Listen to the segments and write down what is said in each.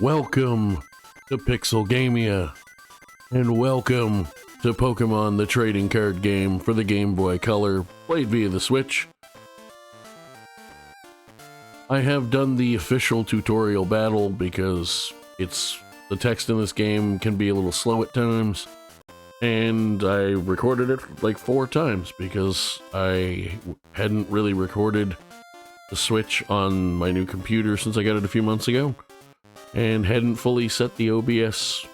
Welcome to Pixelgamia, and welcome to Pokemon the trading card game for the Game Boy Color, played via the Switch. I have done the official tutorial battle because the text in this game can be a little slow at times, and I recorded it like 4 times because I hadn't really recorded the Switch on my new computer since I got it a few months ago, and hadn't fully set the OBS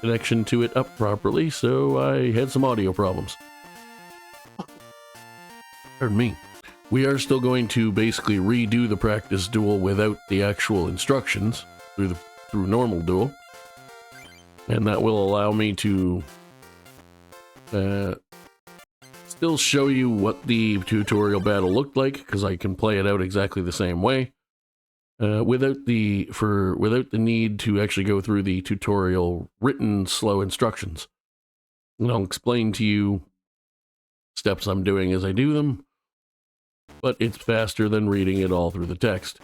connection to it up properly, so I had some audio problems. Pardon me. We are still going to basically redo the practice duel without the actual instructions through normal duel, and that will allow me to still show you what the tutorial battle looked like, because I can play it out exactly the same way. Without the need to actually go through the tutorial written slow instructions. And I'll explain to you steps I'm doing as I do them, but it's faster than reading it all through the text.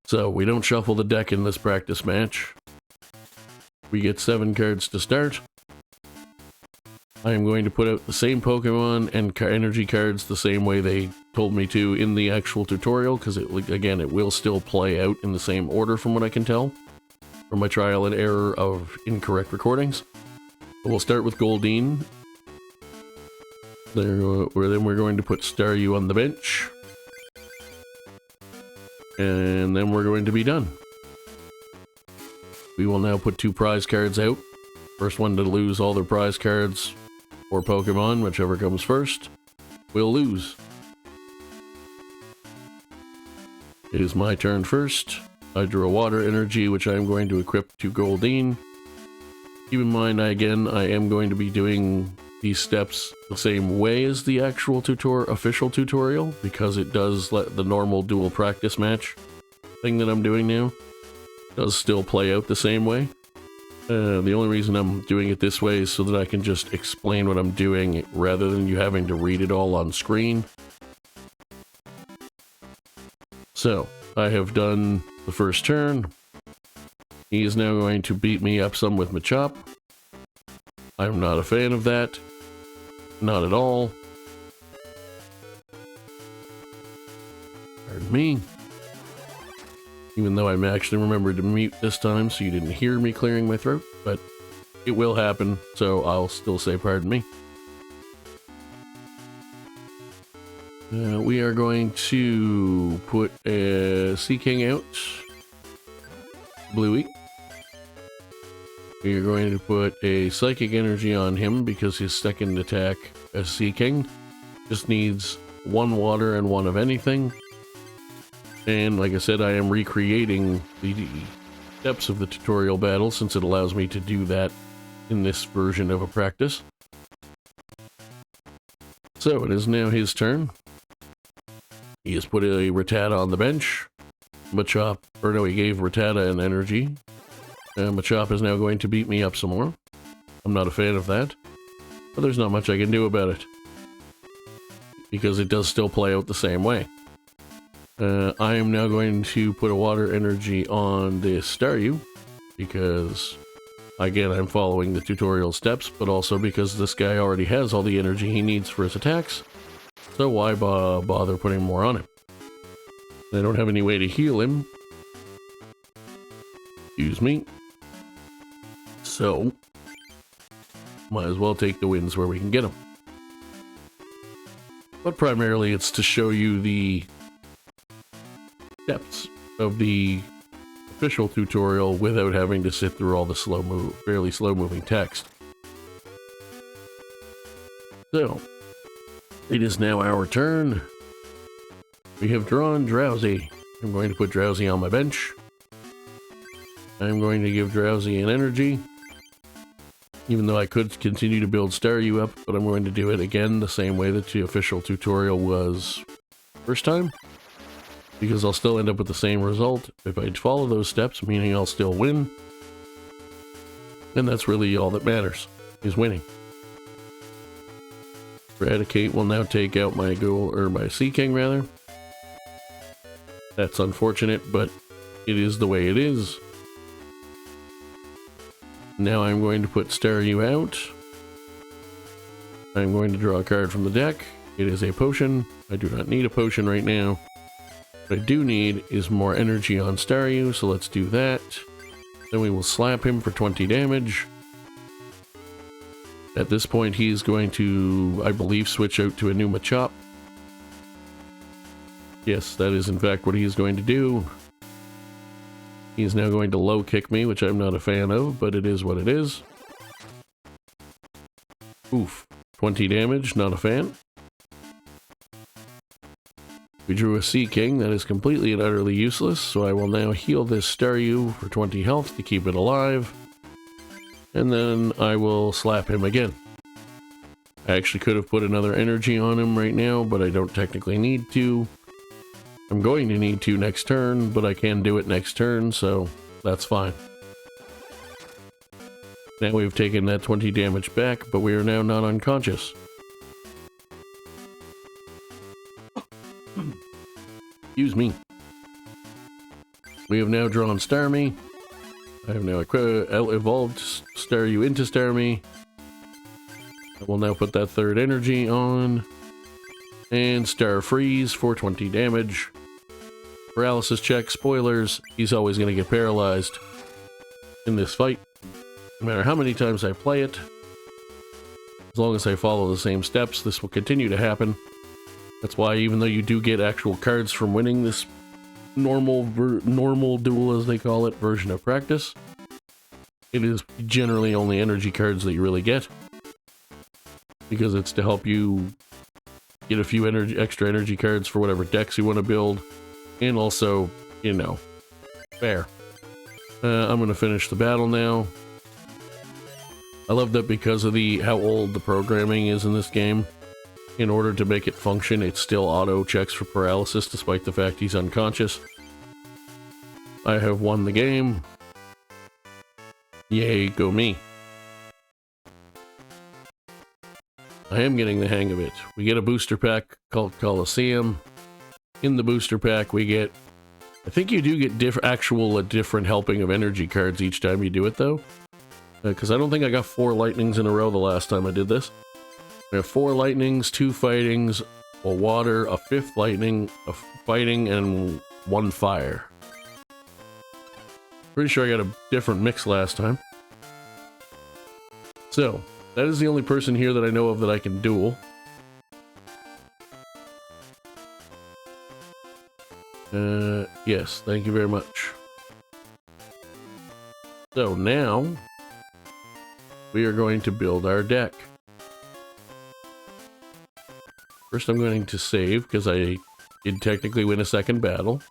So we don't shuffle the deck in this practice match. We get 7 cards to start. I am going to put out the same Pokemon and energy cards the same way they told me to in the actual tutorial, because again, it will still play out in the same order from what I can tell from my trial and error of incorrect recordings. So we'll start with Goldeen. Then we're going to put Staryu on the bench, and then we're going to be done. We will now put 2 prize cards out. First one to lose all their prize cards or Pokemon, whichever comes first, will lose. It is my turn first. I drew a water energy, which I am going to equip to Goldeen. Keep in mind, I am going to be doing these steps the same way as the actual official tutorial, because it does let the normal dual practice match thing that I'm doing now does still play out the same way. The only reason I'm doing it this way is so that I can just explain what I'm doing rather than you having to read it all on screen. So, I have done the first turn. He is now going to beat me up some with Machop. I'm not a fan of that. Not at all. Pardon me. Even though I actually remembered to mute this time, so you didn't hear me clearing my throat, but it will happen, so I'll still say pardon me. We are going to put a Seaking out. Bluey. We are going to put a Psychic Energy on him because his second attack as Seaking just needs 1 water and 1 of anything. And like I said, I am recreating the steps of the tutorial battle since it allows me to do that in this version of a practice. So it is now his turn. He has put a Rattata on the bench. He gave Rattata an energy. Machop is now going to beat me up some more. I'm not a fan of that, but there's not much I can do about it, because it does still play out the same way. I am now going to put a water energy on this Staryu, because, again, I'm following the tutorial steps, but also because this guy already has all the energy he needs for his attacks, so why bother putting more on him? I don't have any way to heal him. Excuse me. So, might as well take the wins where we can get them. But primarily it's to show you the steps of the official tutorial without having to sit through all the fairly slow moving text. So, it is now our turn. We have drawn Drowsy. I'm going to put Drowsy on my bench. I'm going to give Drowsy an energy, even though I could continue to build Staryu up, but I'm going to do it again the same way that the official tutorial was first time, because I'll still end up with the same result if I follow those steps, meaning I'll still win. And that's really all that matters, is winning. Eradicate will now take out my Seaking rather. That's unfortunate, but it is the way it is. Now I'm going to put Staryu out. I'm going to draw a card from the deck. It is a potion. I do not need a potion right now. What I do need is more energy on Staryu, so let's do that. Then we will slap him for 20 damage. At this point, he's going to, I believe, switch out to a new Machop. Yes, that is in fact what he's going to do. He's now going to low kick me, which I'm not a fan of, but it is what it is. Oof. 20 damage, not a fan. We drew a Sea King that is completely and utterly useless, so I will now heal this Staryu for 20 health to keep it alive. And then I will slap him again. I actually could have put another energy on him right now, but I don't technically need to. I'm going to need to next turn, but I can do it next turn, so that's fine. Now we've taken that 20 damage back, but we are now not unconscious. Excuse me. We have now drawn Starmie. I have now evolved Staryu into Starmie. I will now put that third energy on. And Star Freeze for 20 damage. Paralysis check, spoilers, he's always going to get paralyzed in this fight. No matter how many times I play it, as long as I follow the same steps, this will continue to happen. That's why even though you do get actual cards from winning this normal duel, as they call it, version of practice, it is generally only energy cards that you really get. Because it's to help you get a few extra energy cards for whatever decks you want to build. And also, you know, fair. I'm going to finish the battle now. I love that because of how old the programming is in this game. In order to make it function, it still auto checks for paralysis despite the fact he's unconscious. I have won the game. Yay, go me. I am getting the hang of it. We get a booster pack called Coliseum. In the booster pack, we get... I think you do get a different helping of energy cards each time you do it, though. Because I don't think I got 4 lightnings in a row the last time I did this. I have 4 lightnings, 2 fightings, a water, a 5th lightning, a fighting, and 1 fire. Pretty sure I got a different mix last time. So, that is the only person here that I know of that I can duel. Yes, thank you very much. So now, we are going to build our deck. First I'm going to save, because I did technically win a second battle.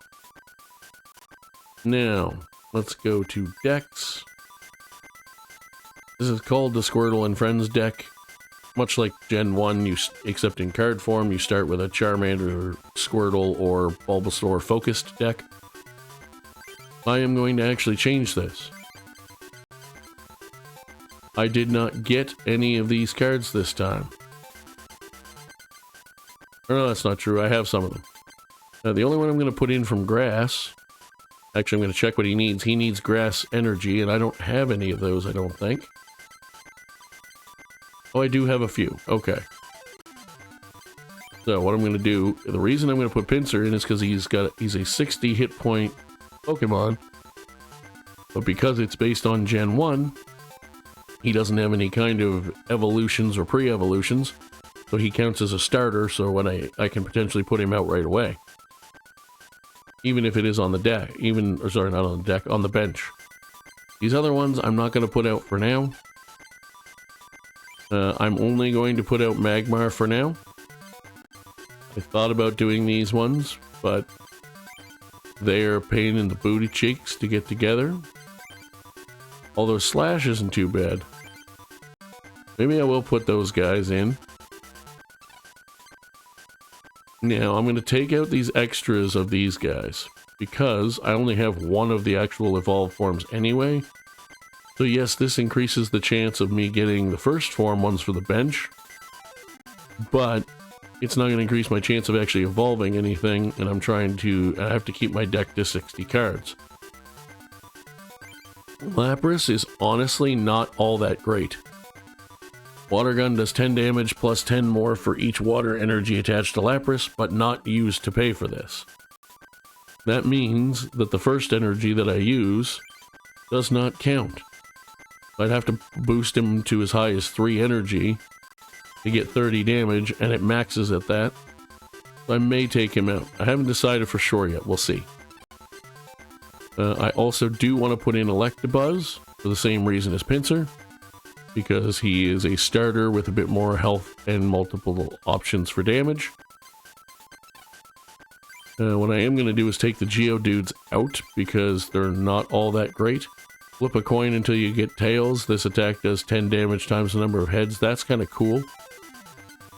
Now, let's go to decks. This is called the Squirtle and Friends deck. Much like Gen 1, except in card form, you start with a Charmander, Squirtle, or Bulbasaur focused deck. I am going to actually change this. I did not get any of these cards this time. No, that's not true. I have some of them. The only one I'm going to put in from Grass... Actually, I'm going to check what he needs. He needs Grass Energy, and I don't have any of those, I don't think. Oh, I do have a few. Okay. So, what I'm going to do... The reason I'm going to put Pinsir in is because he's a 60 hit point Pokemon. But because it's based on Gen 1, he doesn't have any kind of evolutions or pre-evolutions. So he counts as a starter, so when I can potentially put him out right away. Even if it is on the deck. Sorry, not on the deck, on the bench. These other ones I'm not going to put out for now. I'm only going to put out Magmar for now. I thought about doing these ones, but they are a pain in the booty cheeks to get together. Although Slash isn't too bad. Maybe I will put those guys in. Now, I'm going to take out these extras of these guys, because I only have one of the actual evolved forms anyway. So yes, this increases the chance of me getting the first form ones for the bench, but it's not going to increase my chance of actually evolving anything, and I have to keep my deck to 60 cards. Lapras is honestly not all that great. Water Gun does 10 damage plus 10 more for each water energy attached to Lapras, but not used to pay for this. That means that the first energy that I use does not count. I'd have to boost him to as high as 3 energy to get 30 damage, and it maxes at that. So I may take him out. I haven't decided for sure yet. We'll see. I also do want to put in Electabuzz for the same reason as Pinsir, because he is a starter with a bit more health and multiple options for damage. What I am going to do is take the Geodudes out because they're not all that great. Flip a coin until you get tails. This attack does 10 damage times the number of heads. That's kind of cool.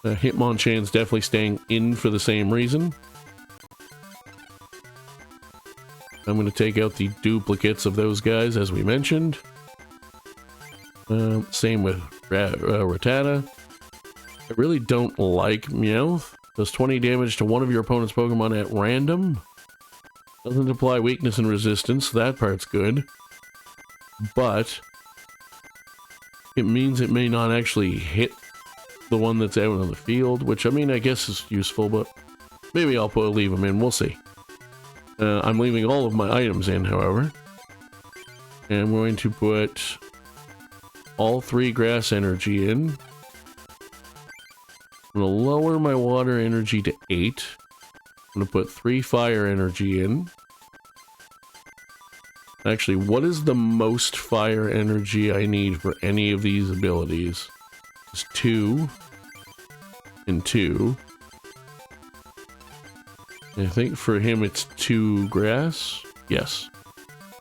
Hitmonchan's definitely staying in for the same reason. I'm going to take out the duplicates of those guys, as we mentioned. Same with Rattata. I really don't like Meowth. Does 20 damage to one of your opponent's Pokemon at random. Doesn't apply weakness and resistance. That part's good. But it means it may not actually hit the one that's out on the field, which, I mean, I guess is useful, but maybe I'll leave them in. We'll see. I'm leaving all of my items in, however. And I'm going to put all 3 grass energy in. I'm going to lower my water energy to 8. I'm going to put 3 fire energy in. Actually, what is the most fire energy I need for any of these abilities? It's 2 and 2. I think for him it's 2 grass. Yes.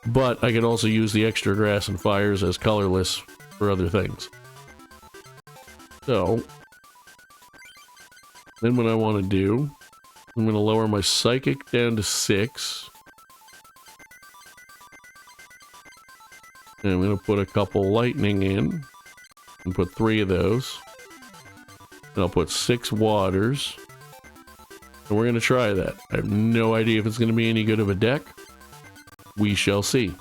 But I could also use the extra grass and fires as colorless for other things. So, then what I want to do, I'm going to lower my psychic down to 6. And I'm going to put a couple lightning in. And put 3 of those. And I'll put 6 waters. And we're going to try that. I have no idea if it's going to be any good of a deck. We shall see.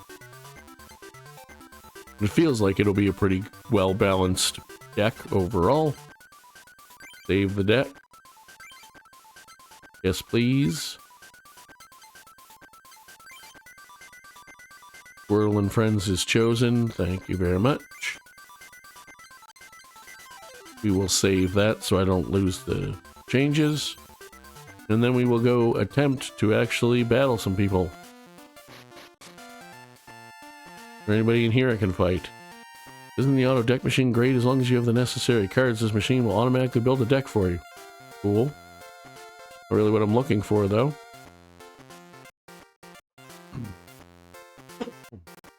It feels like it'll be a pretty well-balanced deck overall. Save the deck. Yes, please. Squirtle and Friends is chosen. Thank you very much. We will save that so I don't lose the changes. And then we will go attempt to actually battle some people. Is there anybody in here I can fight? Isn't the auto deck machine great? As long as you have the necessary cards, this machine will automatically build a deck for you. Cool. Not really what I'm looking for, though.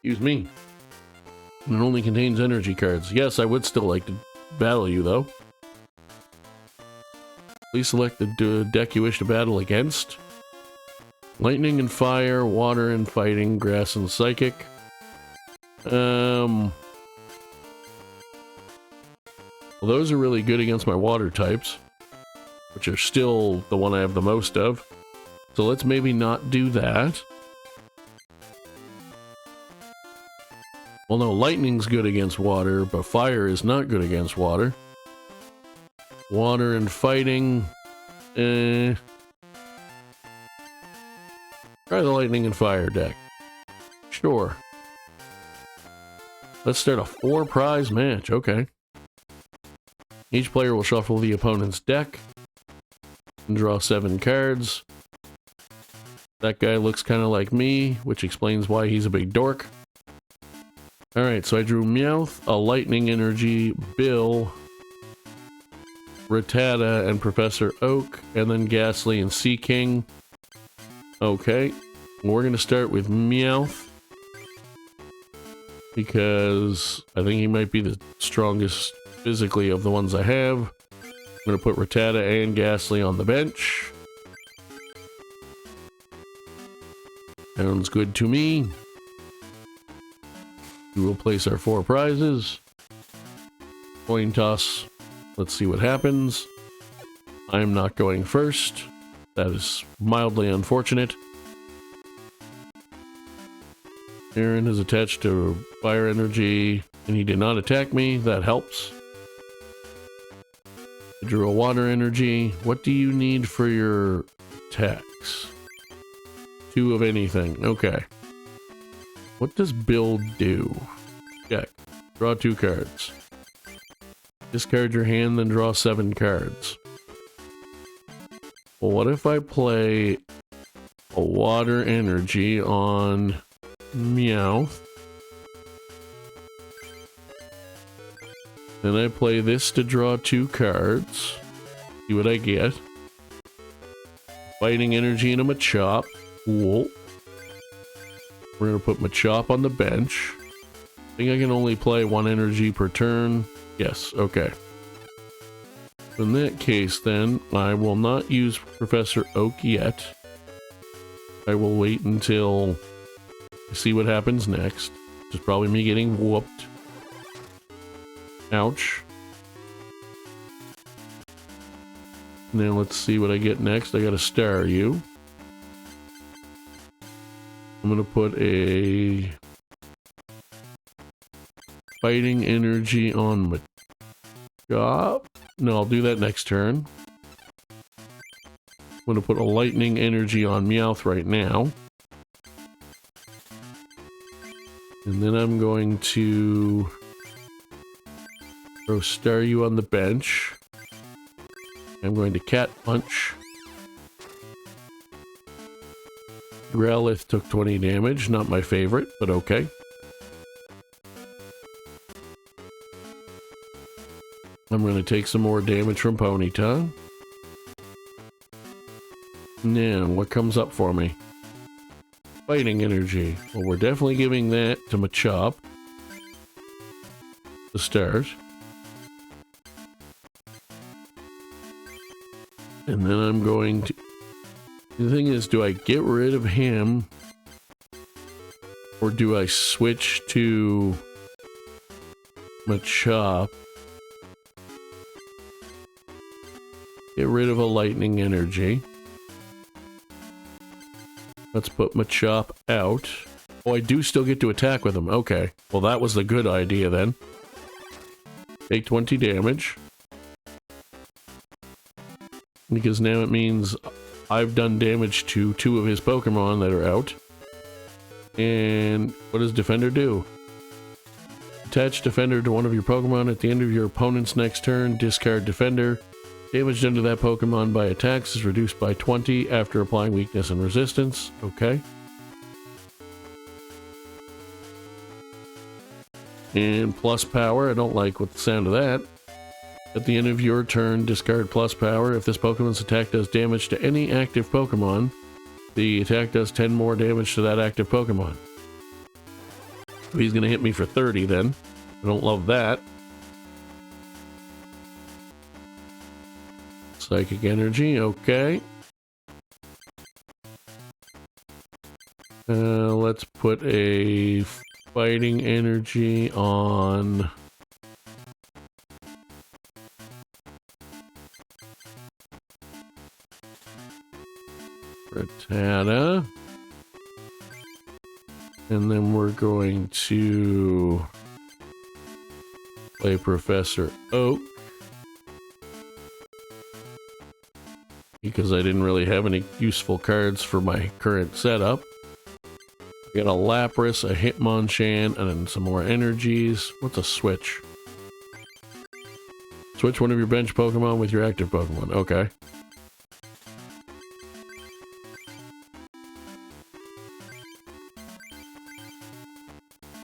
Excuse me. It only contains energy cards. Yes, I would still like to battle you, though. Please select the deck you wish to battle against. Lightning and fire, water and fighting, grass and psychic. Well, those are really good against my water types, which are still the one I have the most of. So let's maybe not do that. Well, no, lightning's good against water, but fire is not good against water. Water and fighting. Try the lightning and fire deck. Sure. Let's start a 4-prize match. Okay. Each player will shuffle the opponent's deck and draw 7 cards. That guy looks kind of like me, which explains why he's a big dork. Alright, so I drew Meowth, a Lightning Energy, Bill, Rattata, and Professor Oak, and then Ghastly and Sea King. Okay, we're going to start with Meowth, because I think he might be the strongest physically of the ones I have. I'm going to put Rattata and Ghastly on the bench. Sounds good to me. We will place our 4 prizes. Coin toss. Let's see what happens. I'm not going first. That is mildly unfortunate. Aaron is attached to fire energy, and he did not attack me. That helps. I drew a water energy. What do you need for your attacks? 2 of anything. Okay. What does build do? Check. Draw 2 cards. Discard your hand, then draw 7 cards. Well, what if I play a water energy on Meowth? Then I play this to draw 2 cards. See what I get. Fighting energy into Machop. Cool. We're going to put Machop on the bench. I think I can only play 1 energy per turn. Yes, okay. In that case, then, I will not use Professor Oak yet. I will wait until I see what happens next. Which is probably me getting whooped. Ouch. And then let's see what I get next. I got a Star U. I'm gonna put a fighting energy on Machop. No, I'll do that next turn. I'm gonna put a lightning energy on Meowth right now. And then I'm going to throw Staryu on the bench. I'm going to Cat Punch. Growlithe took 20 damage, not my favorite, but okay. I'm going to take some more damage from Ponyta. Now, what comes up for me? Fighting energy. Well, we're definitely giving that to Machop to start. And then I'm going to... The thing is, do I get rid of him? Or do I switch to Machop? Get rid of a lightning energy. Let's put Machop out. Oh, I do still get to attack with him. Okay. Well, that was the good idea then. Take 20 damage. Because now it means I've done damage to 2 of his Pokemon that are out. And what does Defender do? Attach Defender to one of your Pokemon at the end of your opponent's next turn. Discard Defender. Damage done to that Pokemon by attacks is reduced by 20 after applying weakness and resistance. Okay. And plus power. I don't like what the sound of that. At the end of your turn, discard plus power. If this Pokemon's attack does damage to any active Pokemon, the attack does 10 more damage to that active Pokemon. He's going to hit me for 30 then. I don't love that. Psychic energy, okay. Let's put a fighting energy on... Rattata. And then we're going to play Professor Oak. Because I didn't really have any useful cards for my current setup. I got a Lapras, a Hitmonchan, and then some more energies. What's a switch? Switch one of your bench Pokemon with your active Pokemon. Okay.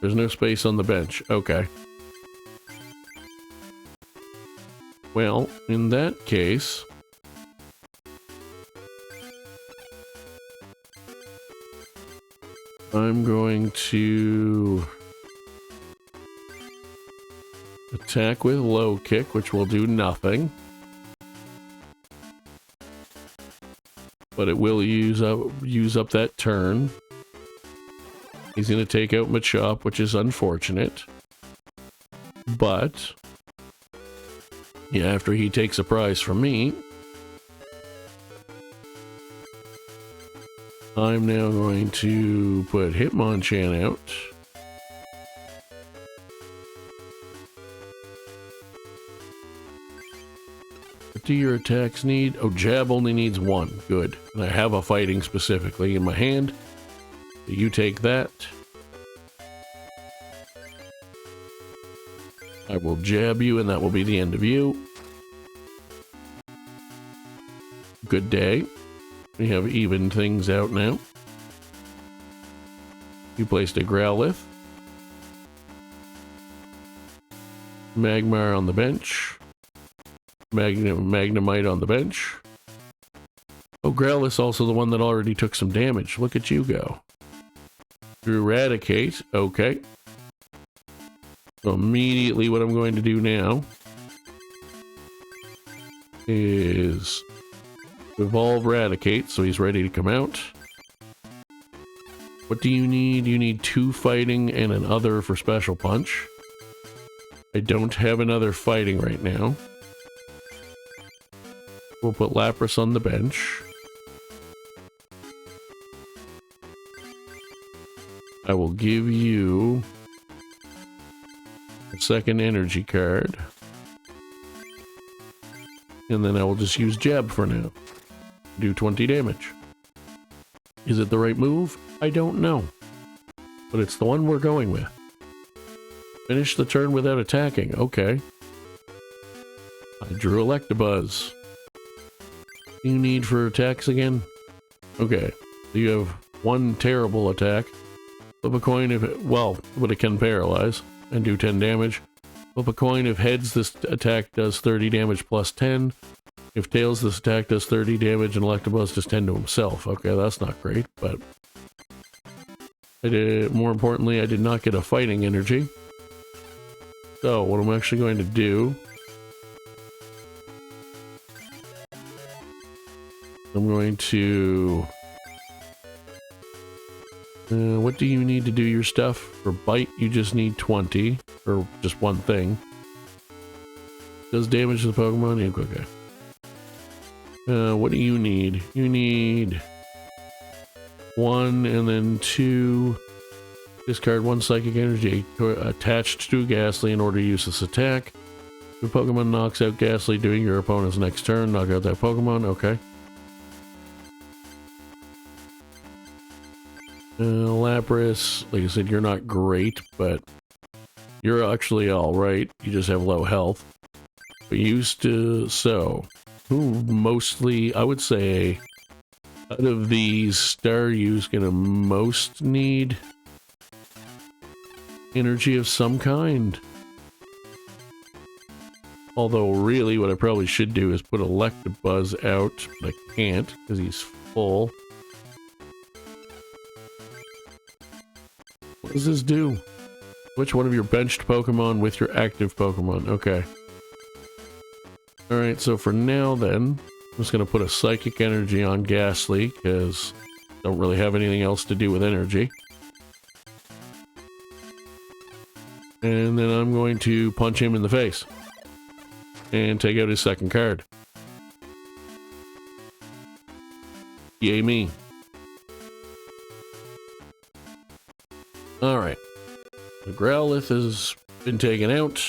There's no space on the bench. Okay. Well, in that case... I'm going to attack with low kick, which will do nothing. But it will use up that turn. He's going to take out Machop, which is unfortunate. But yeah, after he takes a prize from me, I'm now going to put Hitmonchan out. What do your attacks need? Oh, Jab only needs one. Good. And I have a fighting specifically in my hand. So you take that. I will jab you, and that will be the end of you. Good day. We have evened things out now. You placed a Growlithe. Magmar on the bench. Magnemite on the bench. Oh, Growlithe's also the one that already took some damage. Look at you go. Eradicate. Okay. So immediately what I'm going to do now is evolve Eradicate, so he's ready to come out. What do you need? You need 2 fighting and an other for Special Punch. I don't have another fighting right now. We'll put Lapras on the bench. I will give you a second energy card. And then I will just use Jab for now. Do 20 damage. Is it the right move? I don't know. But it's the one we're going with. Finish the turn without attacking. Okay. I drew Electabuzz. You need for attacks again? Okay. So you have 1 terrible attack. Flip a coin if it... Well, but it can paralyze and do 10 damage. Flip a coin if heads, this attack does 30 damage plus 10. If tails, this attack does 30 damage and Electabuzz does 10 to himself. Okay, that's not great, but... more importantly, I did not get a fighting energy. So, what I'm actually going to do... I'm going to... what do you need to do your stuff? For bite, you just need 20. Or just one thing. Does damage to the Pokemon? Okay. What do you need? You need 1 and then 2. Discard 1 psychic energy attached to Ghastly in order to use this attack. If a Pokemon knocks out Ghastly during your opponent's next turn, knock out that Pokemon. Okay. Lapras, like I said, you're not great, but you're actually alright. You just have low health. But used to... So, who mostly, I would say, out of these, Staryu's gonna most need energy of some kind. Although, really, what I probably should do is put Electabuzz out, but I can't, because he's full. What does this do? Which one of your benched Pokemon with your active Pokemon? Okay. Alright, so for now then, I'm just going to put a Psychic Energy on Ghastly, because I don't really have anything else to do with energy. And then I'm going to punch him in the face. And take out his second card. Yay me. Alright. The Growlithe has been taken out.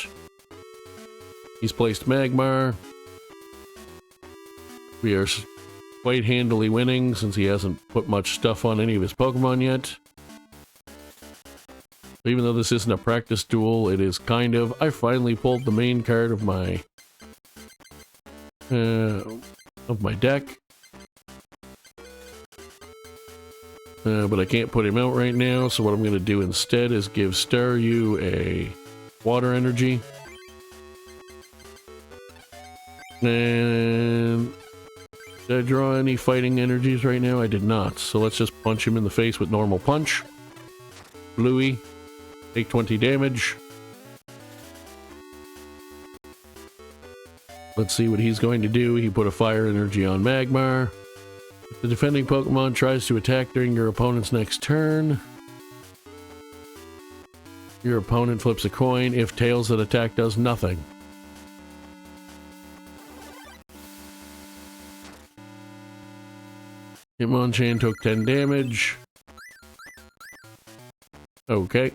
He's placed Magmar. We are quite handily winning since he hasn't put much stuff on any of his Pokemon yet. Even though this isn't a practice duel, it is kind of. I finally pulled the main card of my deck. But I can't put him out right now, so what I'm going to do instead is give Staryu a water energy. And did I draw any fighting energies right now? I did not, so let's just punch him in the face with normal punch. Bluey, take 20 damage. Let's see what he's going to do. He put a fire energy on Magmar. If the defending Pokemon tries to attack during your opponent's next turn, your opponent flips a coin. If tails, that attack does nothing. Hitmonchan took 10 damage. Okay.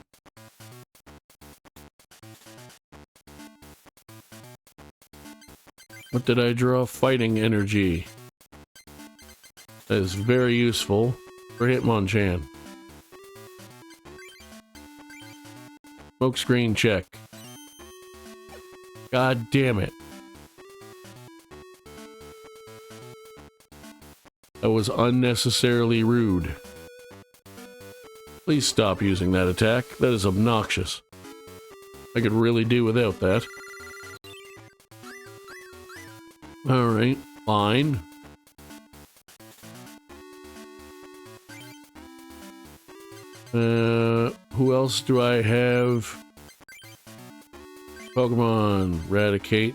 What did I draw? Fighting energy. That is very useful for Hitmonchan. Smokescreen check. God damn it. That was unnecessarily rude. Please stop using that attack. That is obnoxious. I could really do without that. Alright, fine. Who else do I have? Pokemon, Eradicate.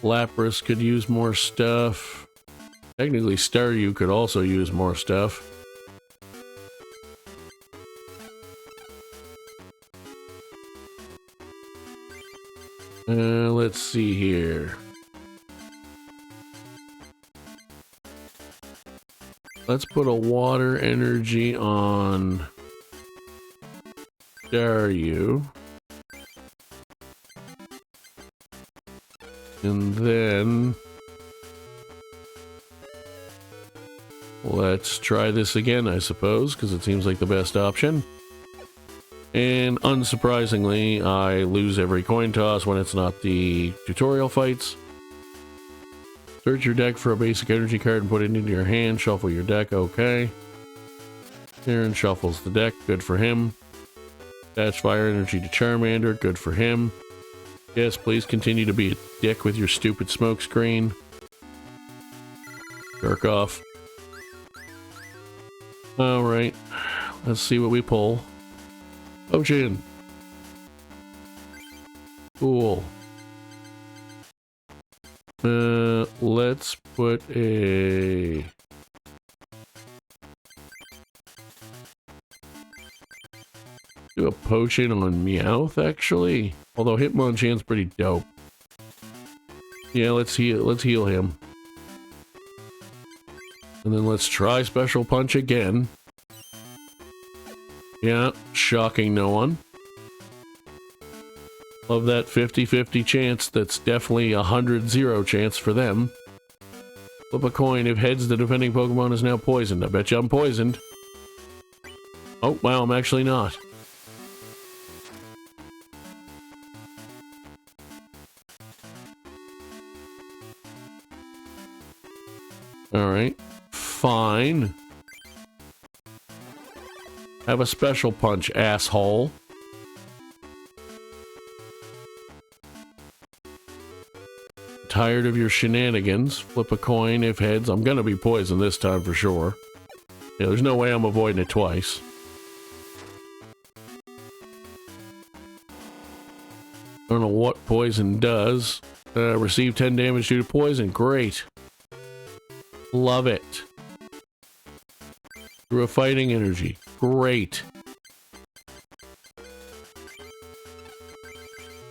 Lapras could use more stuff. Technically, Staryu could also use more stuff. Let's see here. Let's put a water energy on Staryu. And then let's try this again, I suppose, because it seems like the best option. And unsurprisingly, I lose every coin toss when it's not the tutorial fights. Search your deck for a basic energy card and put it into your hand. Shuffle your deck, okay. Aaron shuffles the deck, good for him. Attach fire energy to Charmander, good for him. Yes, please continue to be a dick with your stupid smoke screen. Jerk off. Alright, let's see what we pull. Potion. Cool. Let's put a... do a potion on Meowth, actually. Although Hitmonchan's pretty dope. Yeah, let's heal him. And then let's try Special Punch again. Yeah, shocking no one. Love that 50-50 chance. That's definitely a 100-0 chance for them. Flip a coin. If heads, the defending Pokemon is now poisoned. I bet you I'm poisoned. Oh, wow, I'm actually not. Alright, fine. Have a Special Punch, asshole. Tired of your shenanigans. Flip a coin. If heads, I'm gonna be poisoned this time for sure. Yeah, there's no way I'm avoiding it twice. I don't know what poison does. Receive 10 damage due to poison. Great. Love it. Through a fighting energy. Great.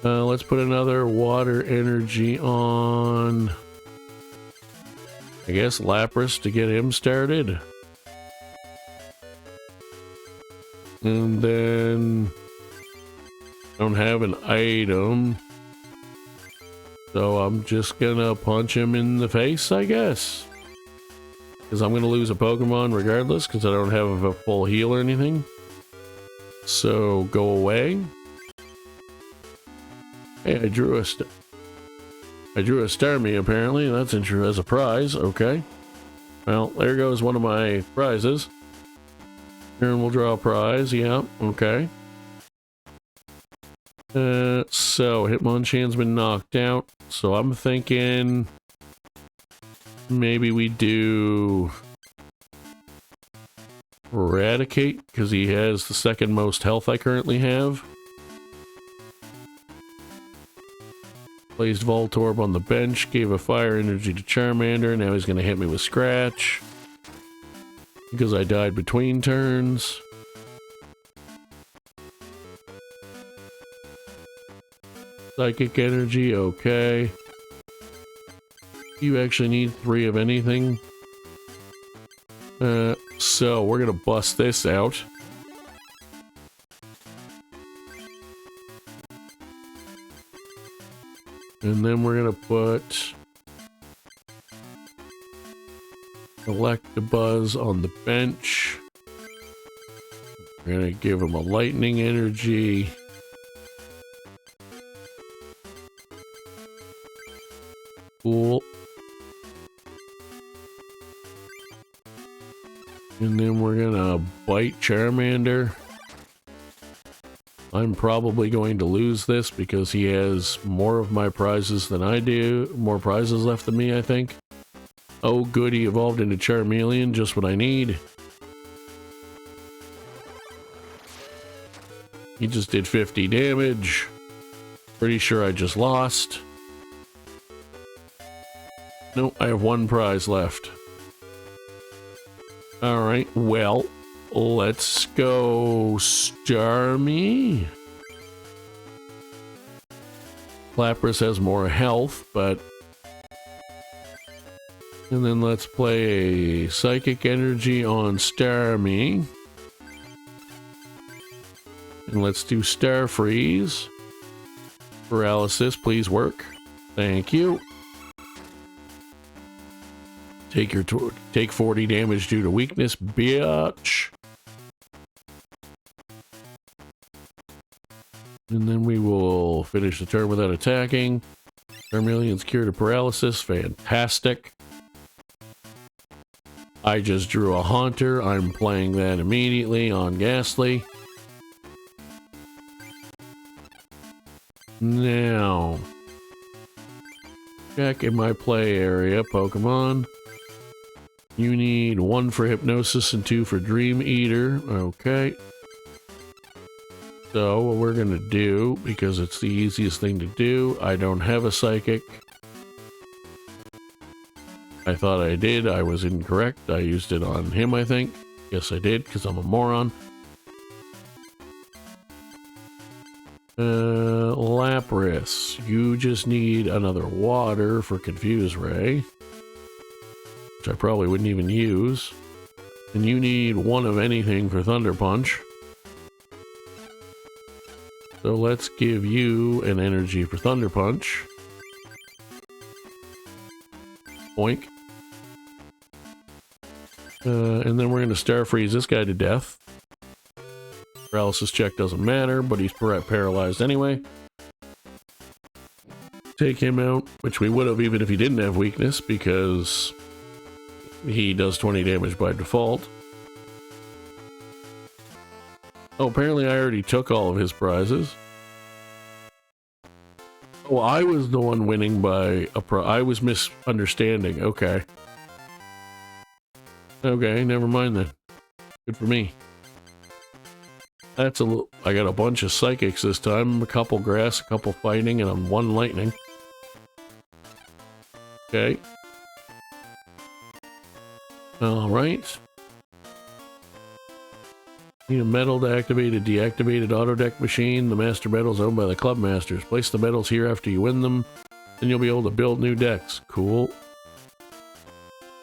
Let's put another water energy on, I guess, Lapras to get him started. And then I don't have an item, so I'm just gonna punch him in the face, I guess. Because I'm gonna lose a Pokemon regardless, because I don't have a full heal or anything. So go away. Hey, I drew a Starmie apparently. That's interesting as a prize. Okay. Well, there goes one of my prizes. Aaron will draw a prize. Yeah. Okay. So Hitmonchan's been knocked out. So I'm thinking maybe we do Eradicate because he has the second most health I currently have. Placed Voltorb on the bench, gave a fire energy to Charmander, now he's going to hit me with Scratch. Because I died between turns. Psychic energy, okay. You actually need 3 of anything. So we're gonna bust this out. And then we're gonna put Electabuzz on the bench. We're gonna give him a lightning energy. Cool. And then we're gonna bite Charmander. I'm probably going to lose this because he has more of my prizes than I do. More prizes left than me, I think. Oh good, he evolved into Charmeleon, just what I need. He just did 50 damage. Pretty sure I just lost. Nope, I have one prize left. Alright, well, let's go Starmie. Lapras has more health, but... And then let's play a Psychic Energy on Starmie. And let's do Star Freeze. Paralysis, please work. Thank you. Take 40 damage due to weakness, bitch. And then we will finish the turn without attacking. Charmeleon's cure to paralysis, fantastic. I just drew a Haunter. I'm playing that immediately on Ghastly. Now, check in my play area, Pokemon. You need 1 for Hypnosis and 2 for Dream Eater. Okay. So, what we're gonna do, because it's the easiest thing to do, I don't have a Psychic. I thought I did. I was incorrect. I used it on him, I think. Yes, I did, because I'm a moron. Lapras, you just need another water for Confuse Ray, which I probably wouldn't even use. And you need 1 of anything for Thunder Punch. So let's give you an energy for Thunder Punch. Boink. And then we're going to Star Freeze this guy to death. Paralysis check doesn't matter, but he's paralyzed anyway. Take him out, which we would have even if he didn't have weakness, because he does 20 damage by default. Oh, apparently I already took all of his prizes. Oh, I was the one winning by a I was misunderstanding. Okay. Okay, never mind then. Good for me. That's a little... I got a bunch of Psychics this time. A couple Grass, a couple Fighting, and I'm 1 Lightning. Okay. Alright. Need a medal to activate a deactivated auto deck machine. The master medal is owned by the club masters. Place the medals here after you win them. Then you'll be able to build new decks. Cool.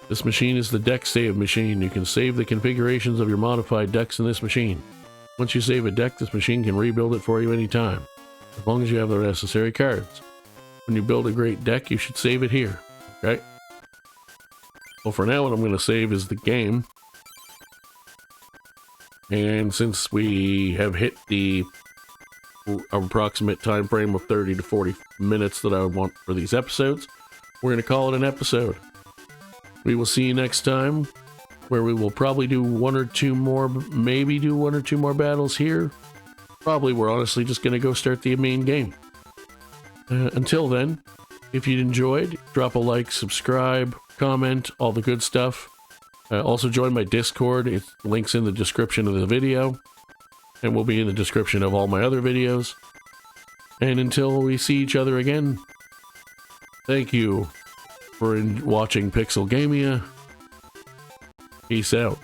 This machine is the deck save machine. You can save the configurations of your modified decks in this machine. Once you save a deck, this machine can rebuild it for you anytime, as long as you have the necessary cards. When you build a great deck, you should save it here. Okay? Well, for now, what I'm going to save is the game. And since we have hit the approximate time frame of 30 to 40 minutes that I want for these episodes, we're going to call it an episode. We will see you next time, where we will probably do 1 or 2 more, maybe do 1 or 2 more battles here. Probably we're honestly just going to go start the main game. Until then, if you enjoyed, drop a like, subscribe, comment, all the good stuff. Also join my Discord. It links in the description of the video, and will be in the description of all my other videos. And until we see each other again, thank you for watching Pixelgamia. Peace out.